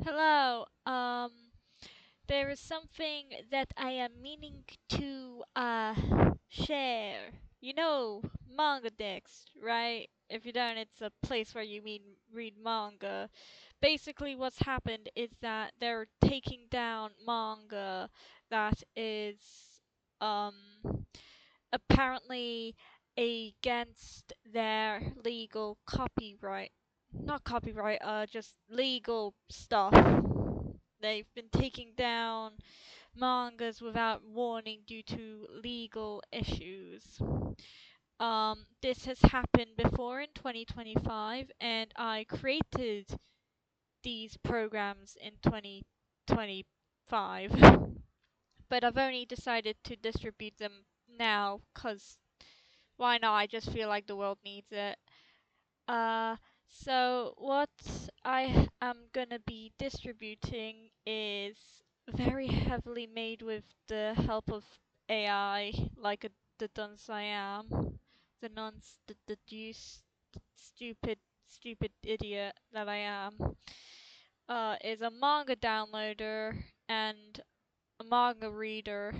Hello. There is something that I am meaning to share. You know, Mangadex, right? If you don't, it's a place where you read manga. Basically, what's happened is that they're taking down manga that is um apparently against their legal copyright. Not copyright, just legal stuff. They've been taking down mangas without warning due to legal issues. This has happened before in 2025, and I created these programs in 2025, but I've only decided to distribute them now because why not? I just feel like the world needs it. Uh, so what I am gonna be distributing is very heavily made with the help of AI, like the dunce I am, the deuce, stupid idiot that I am. Is a manga downloader and a manga reader.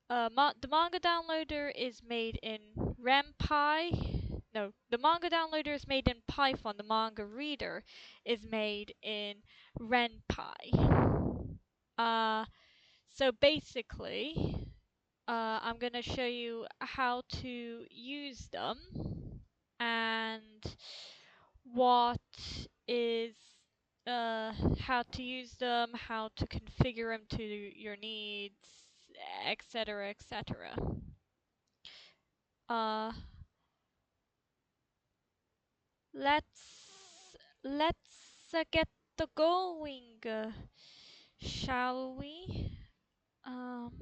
The manga downloader is made in RenPy. No, the manga downloader is made in Python. The manga reader is made in RenPy. Uh, so basically, I'm gonna show you how to use them and what is how to use them, how to configure them to your needs, etc., etc. Uh, let's get the going, shall we? Um,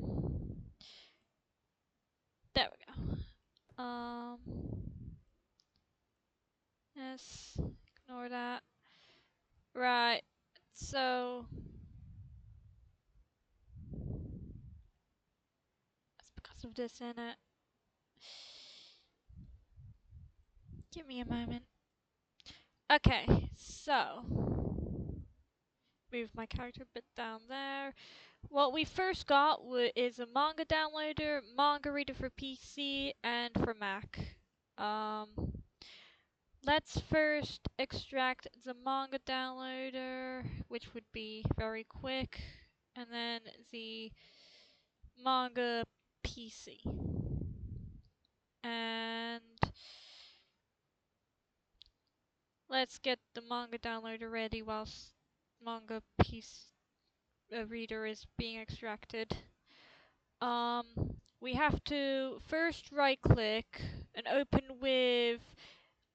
there we go. Yes, ignore that. Right. So it's because of this in it. Give me a moment. Okay, so move my character a bit down there. What we first got is a manga downloader, manga reader for PC, and for Mac. Um, let's first extract the manga downloader, which would be very quick, and then the manga PC. And let's get the manga downloader ready whilst manga piece reader is being extracted. Um, we have to first right click and open with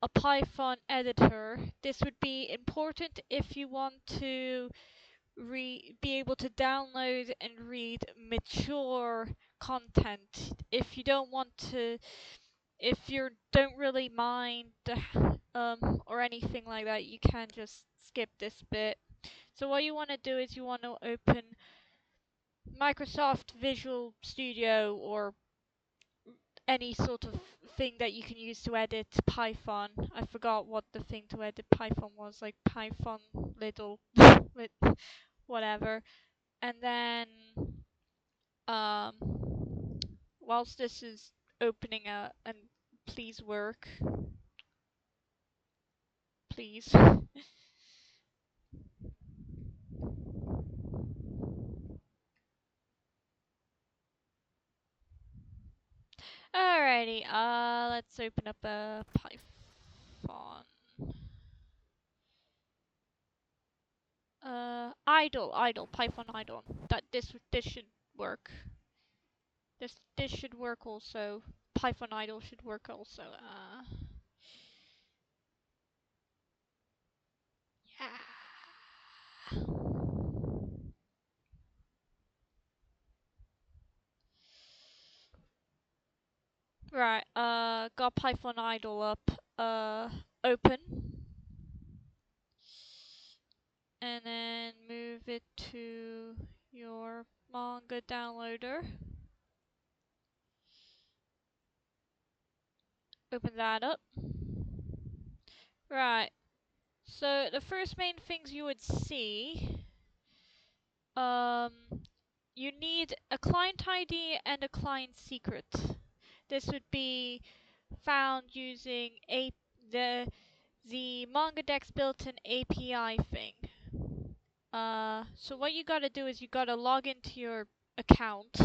a Python editor. This would be important if you want to be able to download and read mature content. If you don't want to, if you don't really mind or anything like that, you can just skip this bit. So what you want to do is you want to open Microsoft Visual Studio or any sort of thing that you can use to edit Python. I forgot what the thing to edit Python was, like Python little whatever. And then um whilst this is opening up, and please work, please. Alrighty, let's open up a Python. Idle, Python idle. That this should work. This should work also. Python idle should work also. Yeah. Right, got Python idle up. Open. And then move it to your manga downloader. Open that up. Right. So the first main things you would see Um, you need a client ID and a client secret. This would be found using the the Mangadex built-in API thing. So what you gotta do is you gotta log into your account.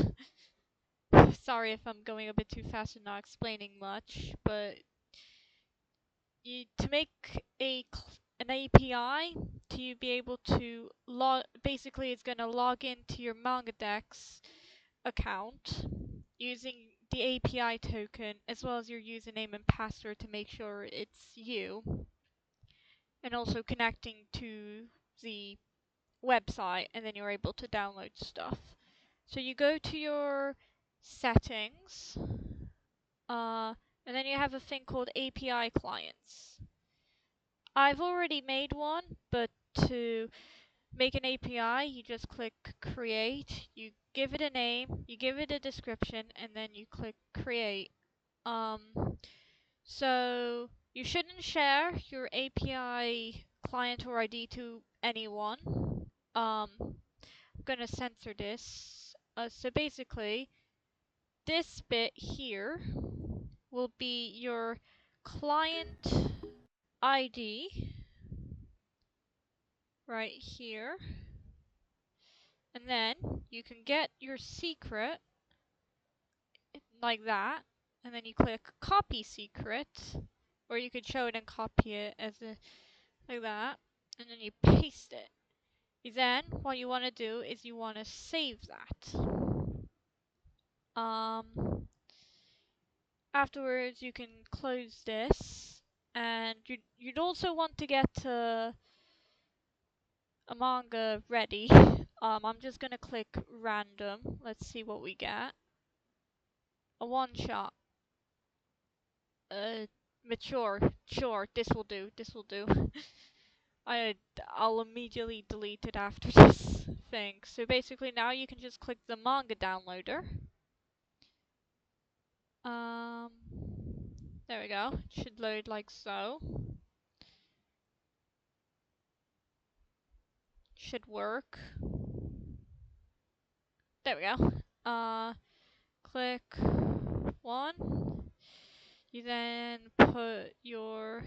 Sorry if I'm going a bit too fast and not explaining much, but to make an API to be able to log, basically it's gonna log into your Mangadex account using the API token as well as your username and password to make sure it's you, and also connecting to the website, and then you're able to download stuff. So you go to your settings, uh, and then you have a thing called API clients. I've already made one, but to make an API, you just click create, you give it a name, you give it a description, and then you click create. So you shouldn't share your API client or ID to anyone. I'm gonna censor this. So basically, this bit here will be your client ID right here. And then you can get your secret like that. And then you click copy secret. Or you could show it and copy it as like that. And then you paste it. Then what you want to do is you want to save that. Afterwards you can close this, and you'd also want to get a manga ready. I'm just gonna click random. Let's see what we get. A one shot. Uh, mature. Sure, this will do. This will do. I I'll immediately delete it after this thing. So basically now you can just click the manga downloader. Um, there we go. It should load like so. Should work. There we go. Click one. You then put your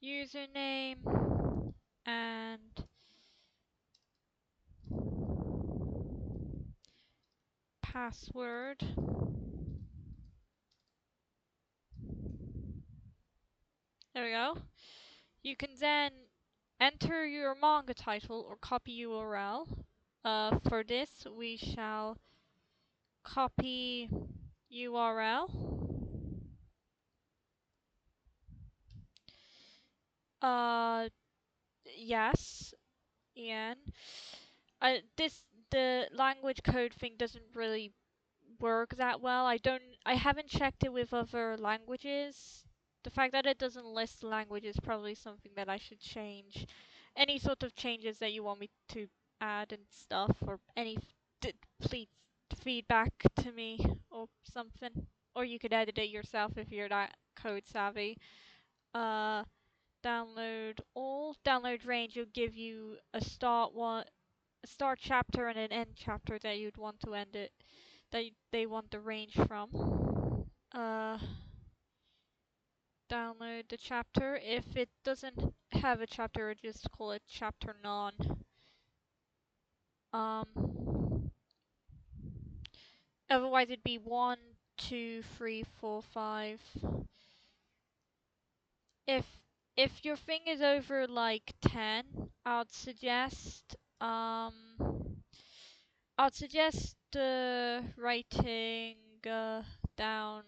username and password. There we go. You can then enter your manga title or copy URL. For this, we shall copy URL. Uh, yes, Ian. The language code thing doesn't really work that well. I haven't checked it with other languages. The fact that it doesn't list the language is probably something that I should change. Any sort of changes that you want me to add and stuff, or any please feedback to me or something. Or you could edit it yourself if you're that code savvy. Uh, download all. Download range will give you a start chapter and an end chapter that you'd want to end it, that they want the range from. Uh, Download the chapter. If it doesn't have a chapter, just call it chapter none. Otherwise it'd be 1, 2, 3, 4, 5. If if your thing is over like 10, I'd suggest writing down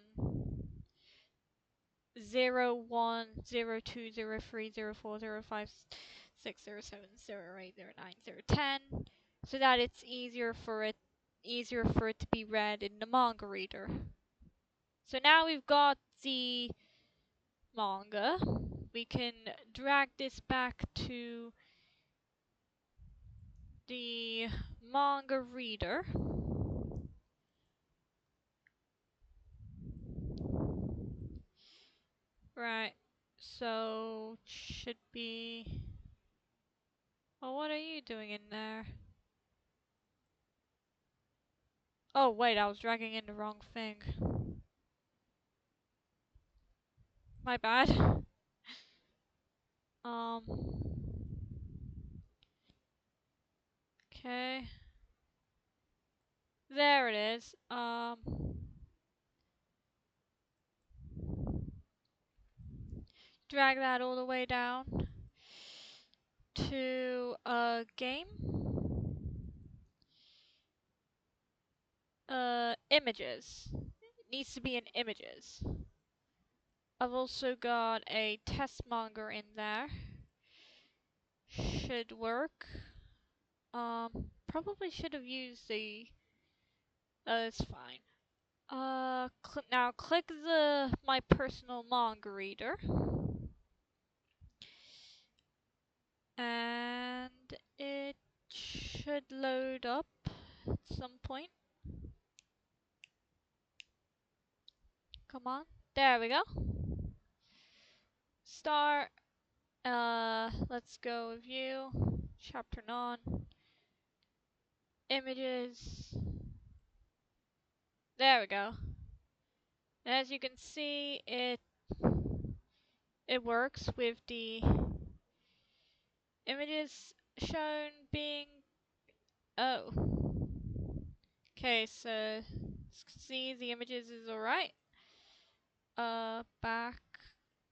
01, 02, 03, 04, 05, 06, 07, 08, 09, 10, so that it's easier for it to be read in the manga reader. So now we've got the manga. We can drag this back to the manga reader. Right. So should be. Oh, what are you doing in there? Oh wait, I was dragging in the wrong thing. My bad. Um. Okay. There it is. Drag that all the way down to game. Images. It needs to be in images. I've also got a test manga in there. Should work. Probably should have used the. It's fine. Now click the my personal manga reader, and it should load up at some point. Come on, there we go. Start. Let's go view. Chapter none. Images. There we go. As you can see, it works with the images shown being. Oh. Okay, so see the images is alright. Back,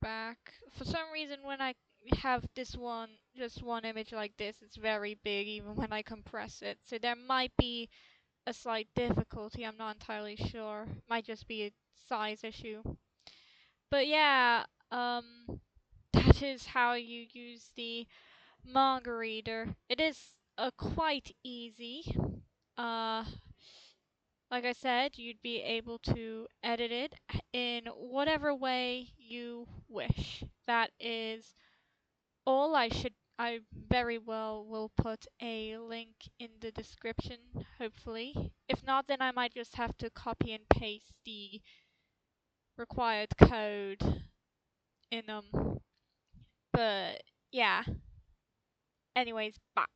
back. For some reason, when I have this one, just one image like this, it's very big even when I compress it. So there might be a slight difficulty. I'm not entirely sure. Might just be a size issue. But yeah, that is how you use the manga reader. It is quite easy. Uh, like I said, you'd be able to edit it in whatever way you wish. That is all. I very well will put a link in the description, hopefully. If not, then I might just have to copy and paste the required code in them. But yeah. Anyways, bye.